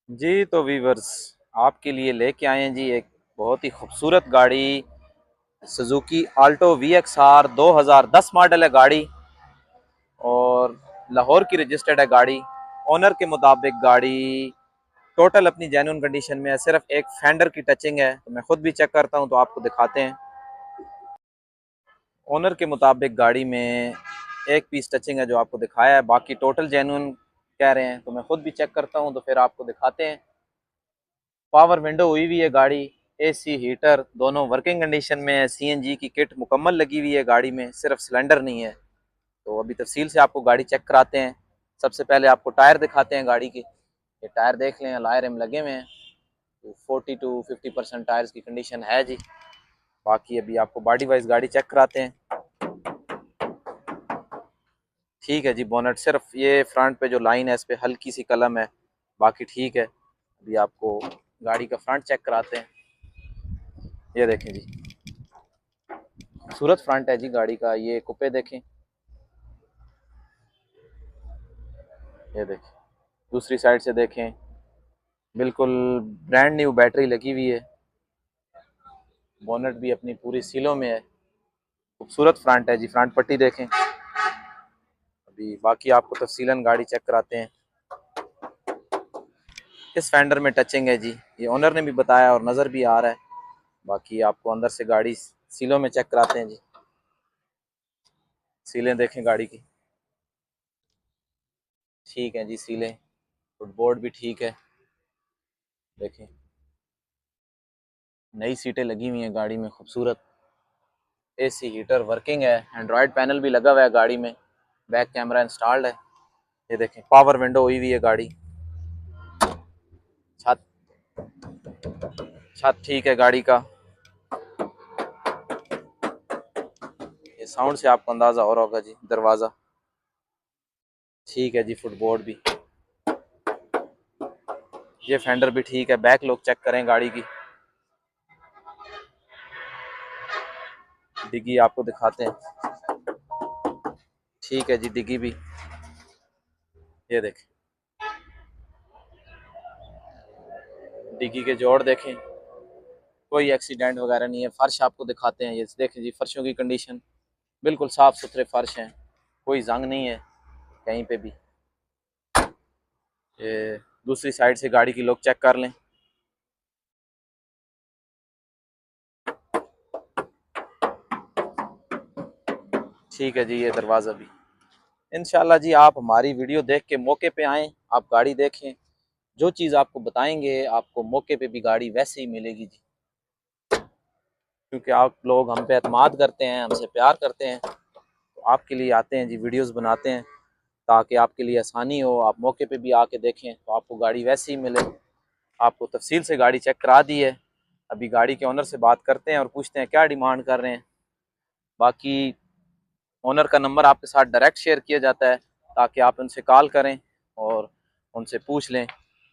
जी तो वीवर्स, आपके लिए लेके आए हैं जी एक बहुत ही खूबसूरत गाड़ी। Suzuki Alto V X R 2010 model है गाड़ी, और लाहौर की रजिस्टर्ड है गाड़ी। ओनर के मुताबिक गाड़ी टोटल अपनी जेन्युइन कंडीशन में है, सिर्फ एक फेंडर की टचिंग है। तो मैं खुद भी चेक करता हूँ तो आपको दिखाते हैं। ओनर के मुताबिक गाड़ी में एक पीस टचिंग है जो आपको दिखाया है, बाकी टोटल जेन्युइन कह रहे हैं। तो मैं खुद भी चेक करता हूँ तो फिर आपको दिखाते हैं। पावर विंडो हुई हुई है गाड़ी, एसी हीटर दोनों वर्किंग कंडीशन में है। सीएनजी की किट मुकम्मल लगी हुई है गाड़ी में, सिर्फ सिलेंडर नहीं है। तो अभी तफसील से आपको गाड़ी चेक कराते हैं। सबसे पहले आपको टायर दिखाते हैं गाड़ी के। ये टायर देख लें, अलॉय रिम लगे हुए हैं। तो 40 to 50% टायर्स की कंडीशन है जी। बाकी अभी आपको बॉडी वाइज गाड़ी चेक कराते हैं। ठीक है जी, बोनट सिर्फ ये फ्रंट पे जो लाइन है इस पे हल्की सी कलम है, बाकी ठीक है। अभी आपको गाड़ी का फ्रंट चेक कराते हैं। ये देखें जी, खूबसूरत फ्रंट है जी गाड़ी का। ये कुपे देखें, ये देखें। दूसरी साइड से देखें, बिल्कुल ब्रांड न्यू बैटरी लगी हुई है। बोनट भी अपनी पूरी सीलों में है। खूबसूरत फ्रंट है जी, फ्रंट पट्टी देखें। अभी बाकी आपको तफसीलन गाड़ी चेक कराते हैं। इस फेंडर में टचिंग है जी, ये ओनर ने भी बताया और नज़र भी आ रहा है। बाकी आपको अंदर से गाड़ी सीलों में चेक कराते हैं जी। सीलें देखें गाड़ी की, ठीक है जी सीलें। फुटबोर्ड भी ठीक है, देखें। नई सीटें लगी हुई हैं गाड़ी में, खूबसूरत। एसी हीटर वर्किंग है, एंड्रॉयड पैनल भी लगा हुआ है गाड़ी में। बैक कैमरा इंस्टॉल्ड है। ये देखें, पावर विंडो हुई हुई है गाड़ी। छत छत ठीक है गाड़ी का। ये साउंड से आपको अंदाजा हो रहा होगा जी। दरवाज़ा ठीक है जी, फुटबोर्ड भी। ये फेंडर भी ठीक है। बैक लुक चेक करें गाड़ी की। डिग्गी आपको दिखाते हैं, ठीक है जी डिग्गी भी। ये देखें, डिग्गी के जोड़ देखें, कोई एक्सीडेंट वगैरह नहीं है। फर्श आपको दिखाते हैं, ये देखें जी, फर्शों की कंडीशन बिल्कुल साफ़ सुथरे फर्श हैं, कोई जंग नहीं है कहीं पे भी। ये दूसरी साइड से गाड़ी की लुक चेक कर लें। ठीक है जी, ये दरवाज़ा भी। इंशाल्लाह जी आप हमारी वीडियो देख के मौके पे आएँ, आप गाड़ी देखें। जो चीज़ आपको बताएंगे आपको मौके पे भी गाड़ी वैसे ही मिलेगी जी। क्योंकि आप लोग हम पे एतमाद करते हैं, हमसे प्यार करते हैं, तो आपके लिए आते हैं जी, वीडियोस बनाते हैं ताकि आपके लिए आसानी हो। आप मौके पे भी आके देखें तो आपको गाड़ी वैसे ही मिले। आपको तफसील से गाड़ी चेक करा दी है। अभी गाड़ी के ओनर से बात करते हैं और पूछते हैं क्या डिमांड कर रहे हैं। बाकी ओनर का नंबर आपके साथ डायरेक्ट शेयर किया जाता है ताकि आप उनसे कॉल करें और उनसे पूछ लें,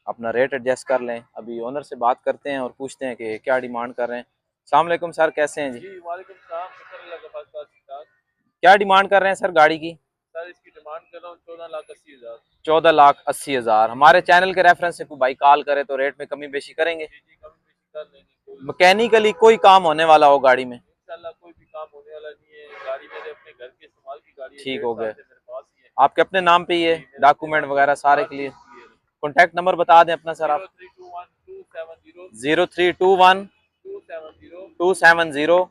अपना रेट एडजस्ट कर लें। अभी ओनर से बात करते हैं और पूछते हैं कि क्या डिमांड कर रहे हैं। अस्सलाम वालेकुम सर, कैसे हैं जी? जी वालेकुम सलाम, शुक्र अल्लाह का, पास पास ठीक ठाक। क्या डिमांड कर रहे हैं सर गाड़ी की? सर इसकी डिमांड कर रहा हूँ 14,80,000। 14,80,000। हमारे चैनल के रेफरेंस से कोई भाई कॉल करे तो रेट में कमी बेशी करेंगे? जी जी, कभी बेशी कर लेंगे, कोई मैकेनिकली कोई काम होने वाला हो गाड़ी में? इंशाल्लाह कोई भी काम होने वाला नहीं है। गाड़ी मेरे अपने घर के इस्तेमाल की गाड़ी है, ठीक 1.5 साल हो गए। से मेरे पास ही है। आपके अपने नाम पे ही है? जी मेरे अपने डॉक्यूमेंट नाम पे वगैरह सारे साथ ही क्लियर? क्लियर है। कॉन्टैक्ट नंबर बता दें अपना सर आप। 0321 0321 270 270 2472।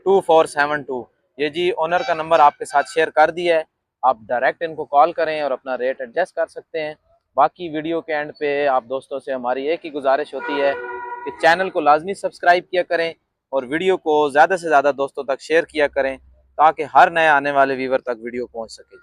2472। ये जी ओनर का नंबर आपके साथ शेयर कर दिया है। आप डायरेक्ट इनको कॉल करें और अपना रेट एडजस्ट कर सकते हैं। बाकी वीडियो के एंड पे आप दोस्तों से हमारी एक ही गुजारिश होती है कि चैनल को लाजमी सब्सक्राइब किया करें और वीडियो को ज़्यादा से ज़्यादा दोस्तों तक शेयर किया करें ताकि हर नए आने वाले व्यूवर तक वीडियो पहुंच सके।